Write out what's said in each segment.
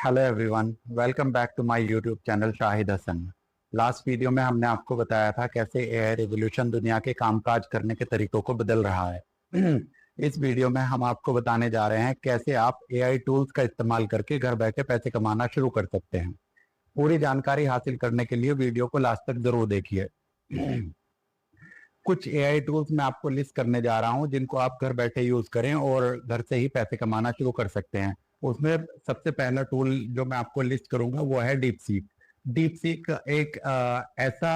Hello everyone, welcome back to my YouTube channel Shahid Hasan. Last video में हमने आपको बताया था कैसे एआई रिवॉल्यूशन दुनिया के कामकाज करने के तरीकों को बदल रहा है। इस वीडियो में हम आपको बताने जा रहे हैं कैसे आप एआई टूल्स का इस्तेमाल करके घर बैठे पैसे कमाना शुरू कर सकते हैं। पूरी जानकारी हासिल करने के लिए वीडियो को लास्ट तक जरूर देखिए। कुछ एआई टूल्स मैं आपको लिस्ट करने जा रहा हूं जिनको आप घर बैठे यूज करें और घर से ही पैसे कमाना शुरू कर सकते हैं। उसमें सबसे पहला टूल जो मैं आपको लिस्ट करूंगा वो है डीपसीक। डीपसीक एक ऐसा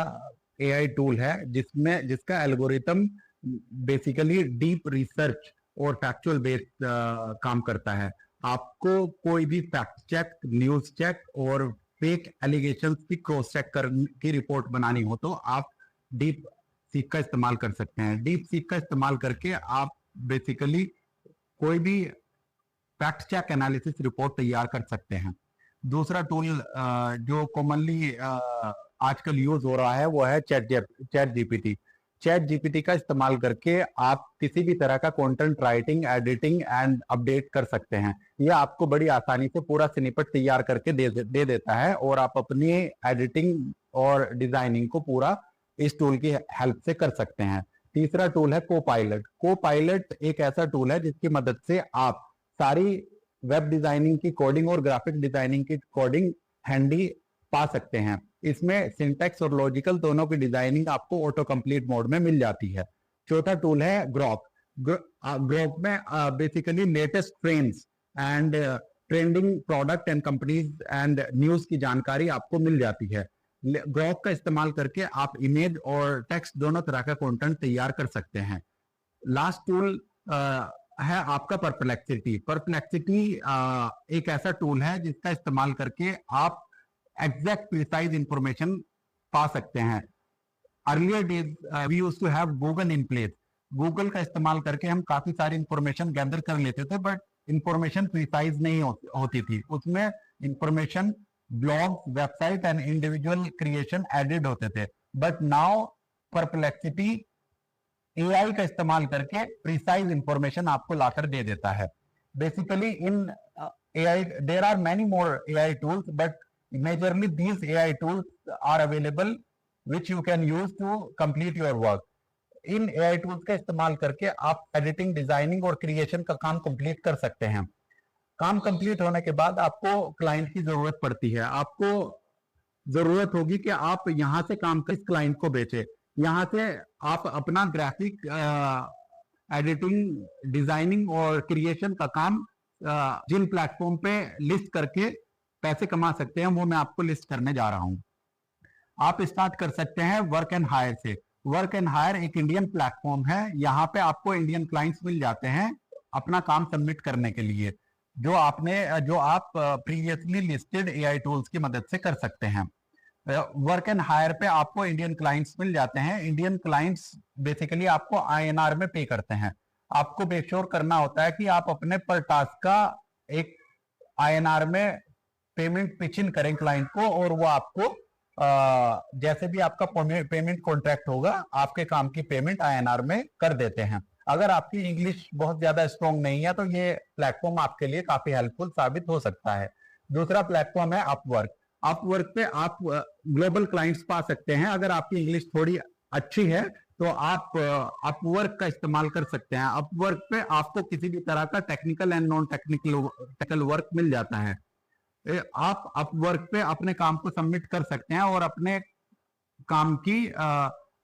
एआई टूल है जिसका एल्गोरिथम बेसिकली डीप रिसर्च और फैक्चुअल बेस्ड काम करता है। आपको कोई भी फैक्ट चेक, न्यूज चेक और फेक एलिगेशंस की क्रॉस चेक कर की रिपोर्ट बनानी हो तो आप डीप सीक का इस्तेमाल कर सकते हैं। डीप सीक का इस्तेमाल करके आप बेसिकली कोई भी फैक्ट चेक एनालिसिस रिपोर्ट तैयार कर सकते हैं। दूसरा टूल जो कॉमनली आजकल यूज हो रहा है वो है चैट जीपीटी। चैट जीपीटी का इस्तेमाल करके आप किसी भी तरह का content writing, editing and update कर सकते हैं। यह आपको बड़ी आसानी से पूरा स्निपेट तैयार करके दे देता है और आप अपनी एडिटिंग और डिजाइनिंग को पूरा इस टूल की हेल्प से कर सकते हैं। तीसरा टूल है कोपायलट। कोपायलट एक ऐसा टूल है जिसकी मदद से आप सारी वेब डिजाइनिंग की कोडिंग और ग्राफिक डिजाइनिंग की कोडिंग हैंडी पा सकते हैं। इसमें सिंटैक्स और लॉजिकल दोनों की डिजाइनिंग आपको ऑटो कंप्लीट मोड में मिल जाती है। चौथा टूल है ग्रोक। ग्रोक में basically latest trends and trending product and companies and news की जानकारी आपको मिल जाती है। ग्रोक का इस्तेमाल करके आप इमेज और टेक्स्ट दोनों तरह का कंटेंट तैयार कर सकते हैं। लास्ट टूल है आपका परप्लेक्सिटी। परप्लेक्सिटी एक ऐसा टूल है जिसका इस्तेमाल करके आप एग्जैक्ट प्रिसाइज इंफॉर्मेशन पा सकते हैं। Earlier days we used to have Google in place. Google का इस्तेमाल करके हम काफी सारी इंफॉर्मेशन गैदर कर लेते थे, बट इंफॉर्मेशन प्रिसाइज नहीं होती थी। उसमें information, blog, website and individual creation added होते थे। बट नाउ परप्लेक्सिटी एआई का इस्तेमाल करके प्रिसाइज इंफॉर्मेशन आपको लाकर दे देता है। Basically in AI there are many more AI tools, but majorly these AI tools are available which you can use to complete your work. इन एआई टूल्स का इस्तेमाल करके आप एडिटिंग, डिजाइनिंग और क्रिएशन का काम कंप्लीट कर सकते हैं। काम कंप्लीट होने के बाद आपको क्लाइंट की जरूरत पड़ती है। आपको जरूरत होगी कि आप यहां से काम कर इस क्लाइंट को बेचे। यहां से आप अपना ग्राफिक एडिटिंग, डिजाइनिंग और क्रिएशन का काम जिन प्लेटफॉर्म पे लिस्ट करके पैसे कमा सकते हैं वो मैं आपको लिस्ट करने जा रहा हूं। आप स्टार्ट कर सकते हैं वर्क एंड हायर से। वर्क एंड हायर एक इंडियन प्लेटफॉर्म है। यहाँ पे आपको इंडियन क्लाइंट्स मिल जाते हैं अपना काम सबमिट करने के लिए, जो आप प्रीवियसली लिस्टेड एआई टूल्स की मदद से कर सकते हैं। वर्क एंड हायर पे आपको इंडियन क्लाइंट्स मिल जाते हैं। इंडियन क्लाइंट्स बेसिकली आपको आईएनआर में पे करते हैं। आपको मेक श्योर करना होता है कि आप अपने पर टास्क का एक आईएनआर में पेमेंट पिच इन करें क्लाइंट को, और वो आपको जैसे भी आपका पेमेंट कॉन्ट्रैक्ट होगा आपके काम की पेमेंट आईएनआर में कर देते हैं। अगर आपकी इंग्लिश बहुत ज्यादा स्ट्रॉन्ग नहीं है तो ये प्लेटफॉर्म आपके लिए काफी हेल्पफुल साबित हो सकता है। दूसरा प्लेटफॉर्म है अपवर्क। अपवर्क पे आप ग्लोबल क्लाइंट्स पा सकते हैं। अगर आपकी इंग्लिश थोड़ी अच्छी है तो आप अपवर्क का इस्तेमाल कर सकते हैं। अपवर्क पे आपको किसी भी तरह का technical and non technical work मिल जाता है। आप अपवर्क पे अपने काम को सबमिट कर सकते हैं और अपने काम की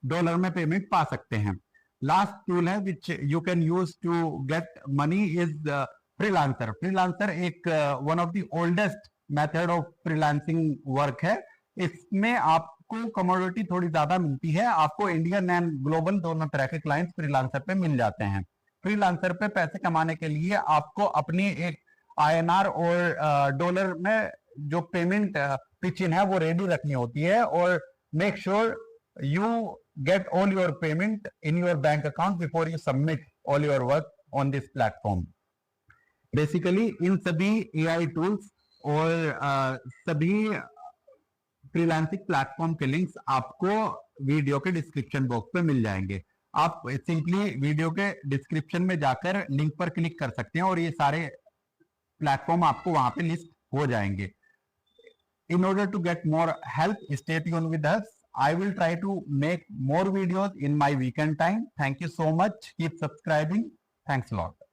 डॉलर में पेमेंट पा सकते हैं। लास्ट टूल है which you can use to get money is freelancer. Freelancer एक one of the oldest method of freelancing work है। इसमें आपको कमोडिटी थोड़ी ज्यादा मिलती है। आपको इंडियन एंड ग्लोबल दोनों तरह के क्लाइंट्स फ्रीलांसर पे मिल जाते हैं। फ्रीलांसर पे पैसे कमाने के लिए आपको अपनी एक आईएनआर और डॉलर में जो पेमेंट पिच इन है वो रेडी रखनी होती है, और make sure you get all your payment in your bank account before you submit all your work on this platform. Basically इन सभी AI tools और सभी फ्रीलांसिंग प्लेटफॉर्म के लिंक्स आपको वीडियो के डिस्क्रिप्शन बॉक्स पे मिल जाएंगे। आप सिंपली वीडियो के डिस्क्रिप्शन में जाकर लिंक पर क्लिक कर सकते हैं और ये सारे प्लेटफॉर्म आपको वहां पे लिस्ट हो जाएंगे। In order to get more help, stay tuned with us. I will try to make more videos in my weekend time. Thank you so much. Keep subscribing. Thanks a lot.